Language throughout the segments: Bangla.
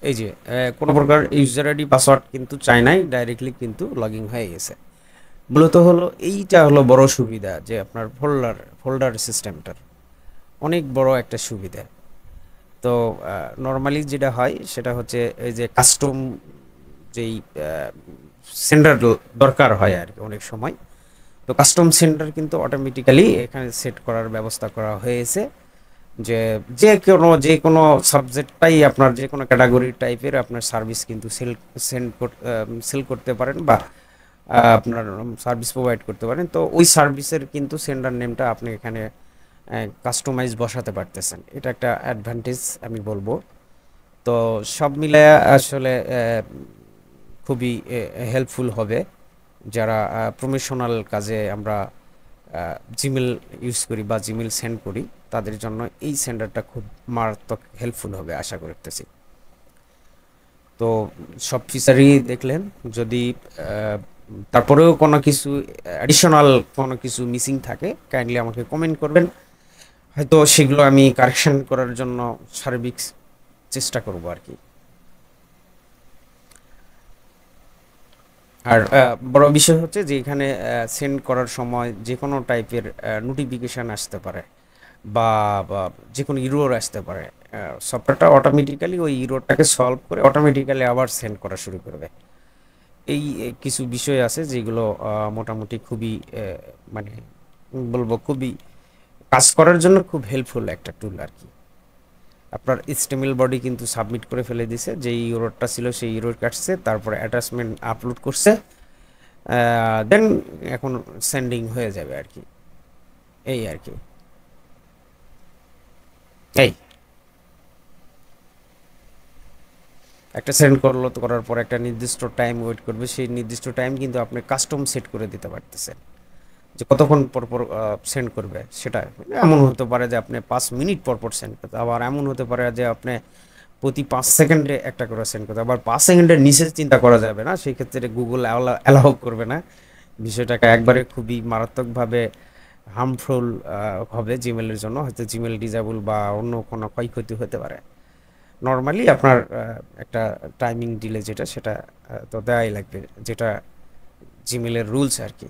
এই যে কোনো প্রকার ইউজার আইডি পাসওয়ার্ড কিন্তু চাই নাই, ডাইরেক্টলি কিন্তু লগ ইন হয়ে গেছে। মূলত হলো এইটা হলো বড় সুবিধা, যে আপনার ফোল্ডার সিস্টেমটার অনেক বড় একটা সুবিধা। তো নর্মালি যেটা হয় সেটা হচ্ছে এই যে কাস্টম যেই সেন্টার দরকার হয় আর কি অনেক সময়। তো কাস্টম সেন্টার কিন্তু অটোমেটিক্যালি এখানে সেট করার ব্যবস্থা করা হয়েছে, যে যে কোনো সাবজেক্টটাই আপনার যে কোনো ক্যাটাগরি টাইপের আপনার সার্ভিস কিন্তু সেল করতে পারেন, বা আপনার সার্ভিস প্রোভাইড করতে পারেন। তো ওই সার্ভিসের কিন্তু সেন্টার নেমটা আপনি এখানে কাস্টমাইজ বসাতে পারতেছেন। এটা একটা অ্যাডভান্টেজ আমি বলবো। তো সব মিলে আসলে খুবই হেল্পফুল হবে যারা প্রফেশনাল কাজে আমরা জিমেল ইউজ করি বা জিমেল সেন্ড করি, তাদের জন্য এই সেন্টারটা খুব মারাত্মক হেল্পফুল হবে আশা করতেছি। তো সব ফিচারই দেখলেন। যদি আহ, তারপরেও কোনো কিছু অ্যাডিশনাল কোনো কিছু মিসিং থাকে, কাইন্ডলি আমাকে কমেন্ট করবেন, হয়তো সেগুলো আমি কারেকশন করার জন্য সার্বিক চেষ্টা করব আর কি। আর বড় বিষয় হচ্ছে যে এখানে সেন্ড করার সময় যে কোনো টাইপের নোটিফিকেশান আসতে পারে, বা বা যে কোনো ইরোর আসতে পারে। সফটওয়্যারটা অটোমেটিক্যালি ওই ইরোরটাকে সলভ করে অটোমেটিক্যালি আবার সেন্ড করা শুরু করবে। এই কিছু বিষয় আছে যেগুলো মোটামুটি খুবই মানে বলবো খুবই কাজ করার জন্য খুব হেল্পফুল একটা টুল আর কি। আপনার স্টেমিল বডি কিন্তু সাবমিট করে ফেলে দিছে, যে ইউরোরটা ছিল সেই ইউরোর কাটছে, তারপরে অ্যাটাচমেন্ট আপলোড করছে, দেন এখন সেন্ডিং হয়ে যাবে আর কি। এই আর কি। এই একটা সেন্ড করলো, তো করার পর একটা নির্দিষ্ট টাইম ওয়েট করবে, সেই নির্দিষ্ট টাইম কিন্তু আপনি কাস্টম সেট করে দিতে পারতেছেন, যে কতক্ষণ পর পর সেন্ড করবে সেটা। এমন হতে পারে যে আপনি 5 মিনিট পর পর সেন্ড করতে, আবার এমন হতে পারে যে আপনি প্রতি 5 সেকেন্ডে একটা করে সেন্ড করতে, আবার 5 সেকেন্ডের নিচে চিন্তা করা যাবে না, সেই ক্ষেত্রে গুগল অ্যালাউ করবে না। বিষয়টাকে একবারে খুবই মারাত্মকভাবে হার্মফুল হবে জিমেলের জন্য, হয়তো জিমেল ডিজেবল বা অন্য কোনো ক্ষয়ক্ষতি হতে পারে। নর্মালি আপনার একটা টাইমিং ডিলে যেটা সেটা তো দেওয়াই লাগবে, যেটা জিমেলের রুলস আর কি।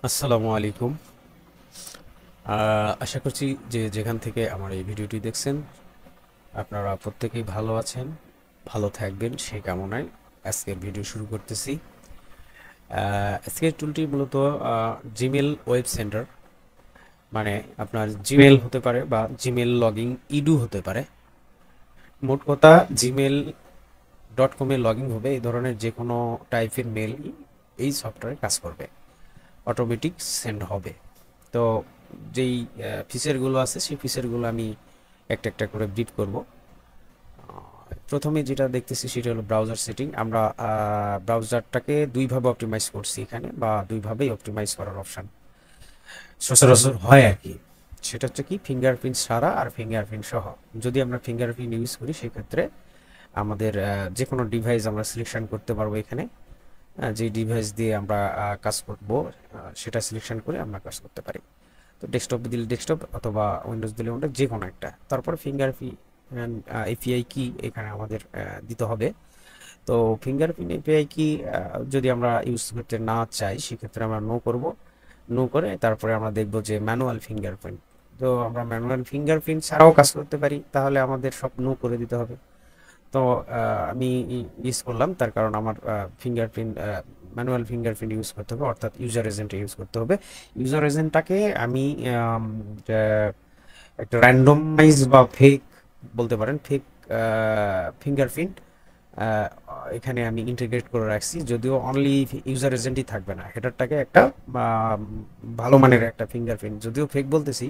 আসসালামু আলাইকুম। আশা করছি যে যেখান থেকে আমার এই ভিডিওটি দেখছেন আপনারা প্রত্যেকেই ভালো আছেন, ভালো থাকবেন সেই কামনায় আজকের ভিডিও শুরু করতেছি। আজকের টুলটি মূলত জিমেল ওয়েব সেন্টার, মানে আপনার জিমেল হতে পারে বা জিমেল লগইন ইডু হতে পারে। মোট কথা gmail.com-এ লগইন হবে এই ধরনের যে কোনো টাইপের মেল এই সফটওয়্যারে কাজ করবে, অটোমেটিক সেন্ড হবে। তো যেই ফিচারগুলো আছে সেই ফিচারগুলো আমি একটা একটা করে ব্রিফ করব। প্রথমে যেটা দেখতেছি সেটা হলো ব্রাউজার সেটিং। আমরা ব্রাউজারটাকে দুইভাবে অপটিমাইজ করছি এখানে, বা দুইভাবেই অপটিমাইজ করার অপশান সচরাচর হয় আর কি। সেটা হচ্ছে কি, ফিঙ্গারপ্রিন্ট ছাড়া আর ফিঙ্গারপ্রিন্ট সহ। যদি আমরা ফিঙ্গারপ্রিন্ট ইউজ করি সেক্ষেত্রে আমাদের যে কোনো ডিভাইস আমরা সিলেকশন করতে পারবো এখানে। যে ডিভাইস দিয়ে আমরা কাজ করব সেটা সিলেকশন করে আমরা কাজ করতে পারি। তো ডেস্কটপ দিলে ডেস্কটপ, অথবা উইন্ডোজ দিলে উইন্ডোজ, যে কোনো একটা। তারপর ফিঙ্গারপ্রিন্ট এপিআই কি এখানে আমাদের দিতে হবে। তো ফিঙ্গারপ্রিন্ট এপিআই কি যদি আমরা ইউজ করতে না চাই সেক্ষেত্রে আমরা নো করব। নো করে তারপরে আমরা দেখব যে ম্যানুয়াল ফিঙ্গারপ্রিন্ট। তো আমরা ম্যানুয়াল ফিঙ্গারপ্রিন্ট ছাড়াও কাজ করতে পারি, তাহলে আমাদের সব নো করে দিতে হবে। তো আমি ইউজ করলাম, তার কারণ আমার ফিঙ্গারপ্রিন্ট ম্যানুয়াল ফিঙ্গারপ্রিন্ট ইউজ করতে হবে, অর্থাৎ ইউজার এজেন্ট ইউজ করতে হবে। ইউজার এজেন্টটাকে আমি আহ, একটা র্যান্ডমাইজ বা ফেক বলতে পারেন, ফেক ফিঙ্গারপ্রিন্ট এখানে আমি ইন্টিগ্রেট করে রাখছি। যদিও অনলি ইউজার এজেন্টই থাকবে না, হেডারটাকে একটা আহ, ভালো মানের একটা ফিঙ্গারপ্রিন্ট, যদিও ফেক বলতেছি,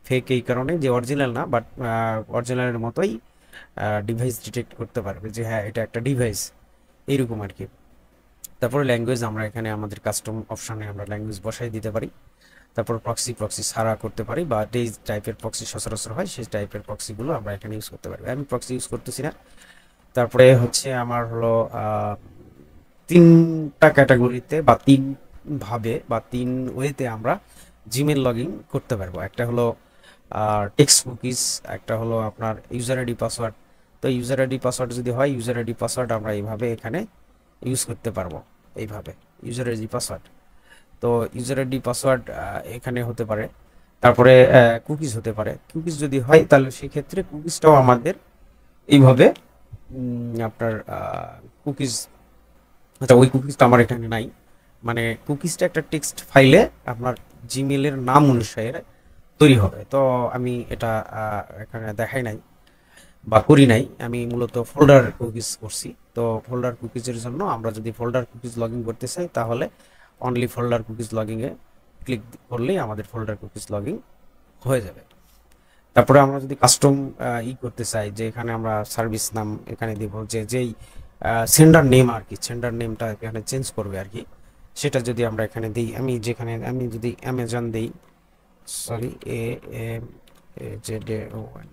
ফেক এই কারণে যে অরিজিনাল না, বাট অরিজিনালের মতোই ডিভাইস ডিটেক্ট করতে পারবে যে হ্যাঁ এটা একটা ডিভাইস, এইরকম আর কি। তারপরে ল্যাঙ্গুয়েজ আমরা এখানে আমাদের কাস্টম অপশানে আমরা ল্যাঙ্গুয়েজ বসাই দিতে পারি। তারপর প্রক্সি সারা করতে পারি, বা যে টাইপের প্রক্সি সচরাচর হয় সেই টাইপের প্রক্সিগুলো আমরা এখানে ইউজ করতে পারি। আমি প্রক্সি ইউজ করতেছি না, তারপরে হচ্ছে আমার হলো তিনটা ক্যাটাগরিতে বা তিন ভাবে বা তিন ওয়েতে আমরা জিমেল লগ ইন করতে পারবো। একটা হলো টেক্সট কুকিজ, একটা হলো আপনার ইউজার আইডি পাসওয়ার্ড। তো ইউজার আইডি পাসওয়ার্ড যদি হয়, ইউজার আইডি পাসওয়ার্ড আমরা এইভাবে এখানে ইউজ করতে পারবো, এইভাবে ইউজার আইডি পাসওয়ার্ড। তো ইউজার আইডি পাসওয়ার্ড এখানে হতে পারে। তারপরে কুকিজ হতে পারে। কুকিজ যদি হয় তাহলে সেক্ষেত্রে কুকিজটাও আমাদের এইভাবে আপনার কুকিজ, আচ্ছা ওই কুকিজটা আমার এখানে নাই, মানে কুকিজটা একটা টেক্সট ফাইলে আপনার জিমেলের নাম অনুসারে তৈরি হবে। তো আমি এটা এখানে দেখাই নাই বা করি নাই, আমি মূলত ফোল্ডার কুকিজ করছি। তো ফোল্ডার কুকিজের জন্য আমরা যদি ফোল্ডার কুকিজ লগ ইন করতে চাই তাহলে অনলি ফোল্ডার কুকিজ লগ ইনে ক্লিক করলেই আমাদের ফোল্ডার কুকিজ লগ ইন হয়ে যাবে। তারপরে আমরা যদি কাস্টম করতে চাই, যে এখানে আমরা সার্ভিস নাম এখানে দিব, যে যেই সেন্ডার নেম আর কি, সেন্ডার নেমটা এখানে চেঞ্জ করবে আর কি, সেটা যদি আমরা এখানে দিই, আমি যদি অ্যামাজন দিই, sorry A M A Z O N এন,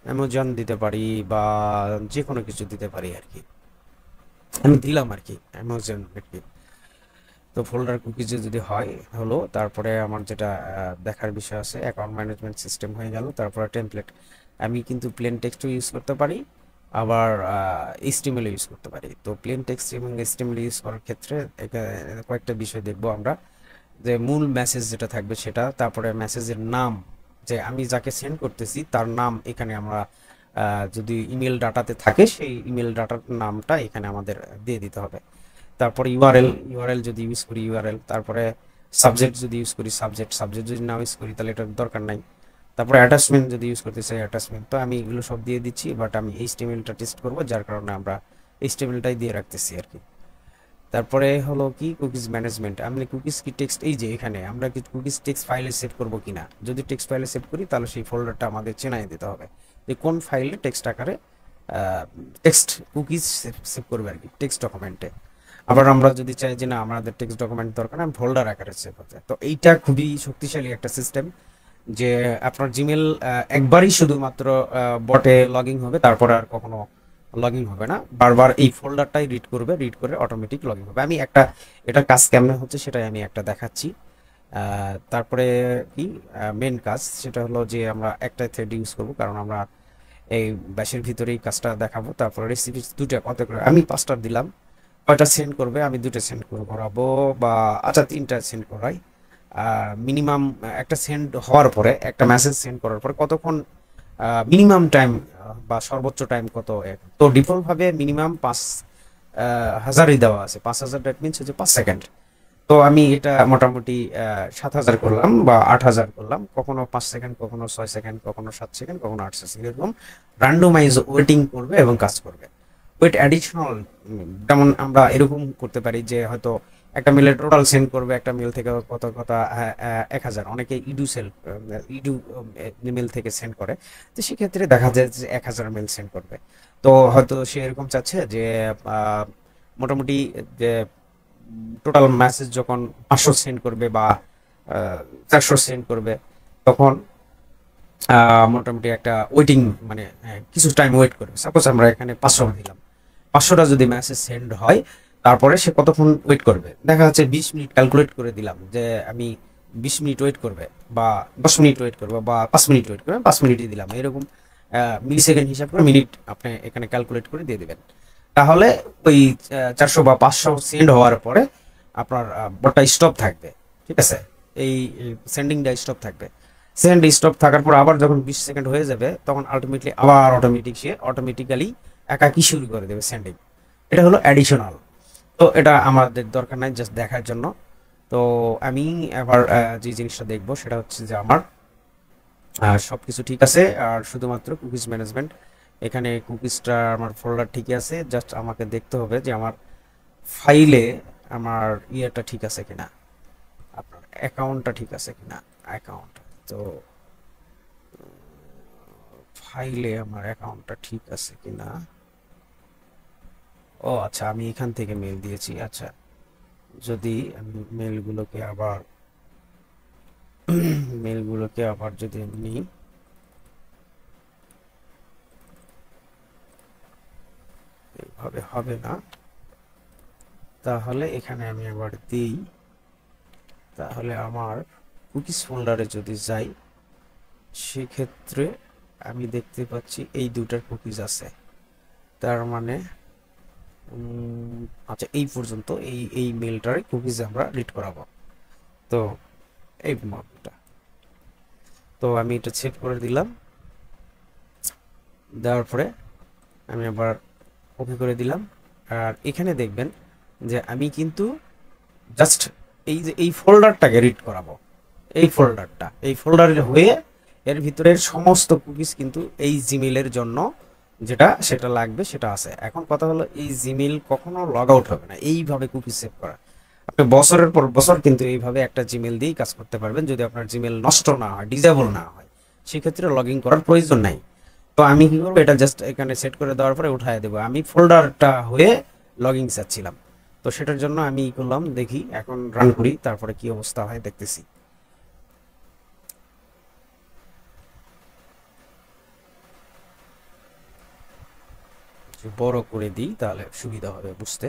অ্যামাজন দিতে পারি বা যে কোনো কিছু দিতে পারি আর কি, আমি দিলাম আর কি অ্যামাজন আর কি। তো ফোল্ডার কুকিজে যদি হয় হলো, তারপরে আমার যেটা দেখার বিষয় আছে, অ্যাকাউন্ট ম্যানেজমেন্ট সিস্টেম হয়ে গেল। তারপরে টেমপ্লেট, আমি কিন্তু প্লেন টেক্সটও ইউজ করতে পারি, আবার এইচটিএমএল ইউজ করতে পারি। তো প্লেন টেক্সট এবং এইচটিএমএল ইউজ করার ক্ষেত্রে কয়েকটা বিষয় দেখবো আমরা, যে মূল মেসেজ যেটা থাকবে সেটা, তারপরে মেসেজের নাম, যে আমি যাকে সেন্ড করতেছি তার নাম এখানে আমরা যদি ইমেল ডাটাতে থাকে সেই ইমেল ডাটার নামটা এখানে আমাদের দিয়ে দিতে হবে। তারপরে ইউআরএল যদি ইউজ করি ইউআরএল, তারপরে সাবজেক্ট যদি ইউজ করি সাবজেক্ট যদি না ইউজ করি তাহলে এটার দরকার নাই। তারপরে অ্যাটাচমেন্ট যদি ইউজ করতে চাই অ্যাটাচমেন্ট, তো আমি এগুলো সব দিয়ে দিচ্ছি, বাট আমি এইচটিএমএলটা টেস্ট করবো যার কারণে আমরা এইচটিএমএলটাই দিয়ে রাখতেছি আর কি। তারপরে হলো কি কুকিজ ম্যানেজমেন্ট, আমি কুকিজ কি টেক্সট, এই যে এখানে আমরা কি কুকিজ টেক্সট ফাইলে সেভ করবো কিনা, যদি টেক্সট ফাইলে সেভ করি তাহলে সেই ফোল্ডারটা আমাদের চেনাই দিতে হবে যে কোন ফাইলে টেক্সট আকারে টেক্সট কুকিজ সেভ করবে আর কি, টেক্সট ডকুমেন্টে। আবার আমরা যদি চাই যে না আমাদের টেক্সট ডকুমেন্ট দরকার না, ফোল্ডার আকারে সেভ হতে, তো এইটা খুবই শক্তিশালী একটা সিস্টেম, যে আপনার জিমেল একবারই শুধুমাত্র বটে লগ ইন হবে, তারপর আর কখনো লগ ইন হবে না, বারবার এই ফোল্ডারটাই রিড করবে, রিড করে অটোমেটিক লগ ইন হবে। আমি একটা এটার কাজ কেমন হচ্ছে সেটাই আমি একটা দেখাচ্ছি। তারপরে কি মেন কাজ সেটা হলো যে আমরা একটা থ্রেড ইউজ করব, কারণ আমরা এই ব্যাসের ভিতরেই কাজটা দেখাবো। তারপরে রেসিপি দুটো কত করে, আমি 5টা দিলাম, কয়টা সেন্ড করবে, আমি 2টা সেন্ড করাবো, বা আচ্ছা 3টা সেন্ড করাই। মিনিমাম একটা সেন্ড হওয়ার পরে, একটা মেসেজ সেন্ড করার পরে কতক্ষণ মিনিমাম টাইম বা সর্বোচ্চ টাইম কত, তো ডিফল্ট ভাবে মিনিমাম 5,000ই দেওয়া আছে, 5,000 দ্যাট মিনস হচ্ছে 5 সেকেন্ড। তো আমি এটা মোটামুটি 7,000 করলাম বা 8,000 করলাম, কখনো 5 সেকেন্ড, কখনো 6 সেকেন্ড, কখনো 7 সেকেন্ড, কখনো 8 সেকেন্ড, এরকম র্যান্ডোমাইজ ওয়েটিং করবে এবং কাজ করবে। ওয়েট অ্যাডিশনাল, যেমন আমরা এরকম করতে পারি যে হয়তো একটা মেলের টোটাল সেন্ড করবে, একটা মেল থেকে কত কত 1,000, অনেকে ইডু মেল থেকে সেন্ড করে, তো সেক্ষেত্রে দেখা যায় যে 1,000 মেল সেন্ড করবে। তো হয়তো সে এরকম চাচ্ছে যে মোটামুটি যে টোটাল মেসেজ যখন 500 সেন্ড করবে বা 400 সেন্ড করবে, তখন মোটামুটি একটা ওয়েটিং, মানে কিছু টাইম ওয়েট করবে। সাপোজ আমরা এখানে 500 দিলাম, 500টা যদি মেসেজ সেন্ড হয় তারপরে সে কতক্ষণ ওয়েট করবে, দেখা যাচ্ছে 20 মিনিট ক্যালকুলেট করে দিলাম যে আমি 20 মিনিট ওয়েট করবে বা 10 মিনিট ওয়েট করবে বা 5 মিনিট ওয়েট করবে, 5 মিনিটই দিলাম, এরকম মিলি সেকেন্ড হিসাব করে মিনিট আপনি এখানে ক্যালকুলেট করে দিয়ে দিবেন। তাহলে ওই 400 বা 500 সেন্ড হওয়ার পরে আপনার বটটা স্টপ থাকবে, ঠিক আছে, এই সেন্ডিংটা স্টপ থাকবে। সেন্ড স্টপ থাকার পর আবার যখন 20 সেকেন্ড হয়ে যাবে তখন আলটিমেটলি আবার সে অটোমেটিক্যালি একাকি শুরু করে দেবে সেন্ডিং। এটা হলো অ্যাডিশনাল। তো এটা আমাদের দরকার নাই, জাস্ট দেখার জন্য। তো আমি এবার যে জিনিসটা দেখবো সেটা হচ্ছে যে আমার সবকিছু ঠিক আছে, আর শুধুমাত্র কুকিজ ম্যানেজমেন্ট, এখানে কুকিজটা আমার ফোল্ডার ঠিকই আছে, জাস্ট আমাকে দেখতে হবে যে আমার ফাইলে আমার ইয়েটা ঠিক আছে কিনা, আপনার অ্যাকাউন্টটা ঠিক আছে কিনা, অ্যাকাউন্ট। তো ফাইলে আমার অ্যাকাউন্টটা ঠিক আছে কিনা, ও আচ্ছা আমি এখান থেকে মেল দিয়েছি, আচ্ছা যদি আমি মেলগুলোকে আবার যদি আমি নিই, ভাবে হবে না। তাহলে এখানে আমি আবার দিই, তাহলে আমার কুকিজ ফোল্ডারে যদি যাই সেক্ষেত্রে আমি দেখতে পাচ্ছি এই দুটার কুকিজ আছে। তার মানে আচ্ছা, এই পর্যন্ত এই মেলটার কুকিজ আমরা রিড করাবো। তো এই মডটা, তো আমি এটা সেভ করে দিলাম। দেওয়ার পরে আমি আবার ওকে করে দিলাম। আর এখানে দেখবেন যে আমি কিন্তু জাস্ট এই যে এই ফোল্ডারটাকে রিড করাবো, এই ফোল্ডারের হয়ে এর ভিতরের সমস্ত কুকিজ কিন্তু এই জিমেইলের জন্য যেটা সেটা লাগবে সেটা আছে। এখন কথা হলো এই জিমেইল কখনো লগ আউট হবে না এইভাবে কুকিজ সেভ করা। আপনি বছরের পর বছর কিন্তু এইভাবে একটা জিমেইল দিয়েই কাজ করতে পারবেন যদি আপনার জিমেইল নষ্ট না হয়, ডিসেবল না হয়, সেক্ষেত্রে লগ ইন করার প্রয়োজন নাই। তো আমি কি করবো, এটা জাস্ট এখানে সেট করে দেওয়ার পরে উঠায় দেবো। আমি ফোল্ডারটা হয়ে লগ ইন চাচ্ছিলাম, তো সেটার জন্য আমি করলাম, দেখি এখন রান করি তারপরে কি অবস্থা হয় দেখতেছি। বড় করে দিই তাহলে সুবিধা হবে বুঝতে।